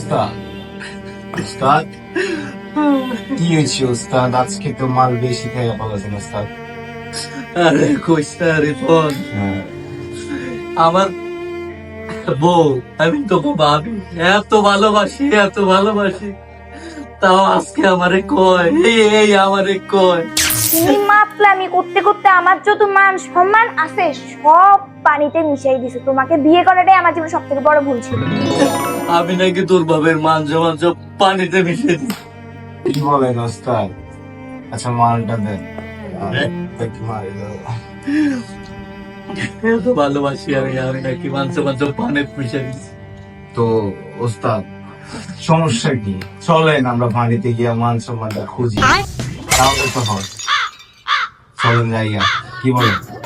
উস্তাদ উস্তাদ কি হয়েছে উস্তাদ? আজকে তো মাল বেশি খেয়ে বলেছেন উস্তাদ। আরে কইস না রিপন, হ্যাঁ। আমার বউ, আমি তোকে ভাবি এত ভালোবাসি, তাও আজকে আমারে কয় এই আমারে কয় তুমি মাতলামি করতে করতে আমার যত মান সম্মান আছে সব পানিতে মিশাই দিছে। তোমাকে বিয়ে করাটাই আমার জীবনে সব থেকে বড় ভুল ছিল। আমি নাকি তোর বাবের মাংস পানিতে মিশে দিই। কি বলেন উস্তাদ? আচ্ছা মালটা দেন। একটু মারি দাও। এত ভালোবাসি আমি নাকি মাংস পানিতে মিশে দিচ্ছি। তো ওস্তাদ সমস্যা কি? চলেন আমরা পানিতে গিয়ে মান সম্মানটা খুঁজি, তাহলে তো হয়। চলেন যাইয়া, কি বলেন?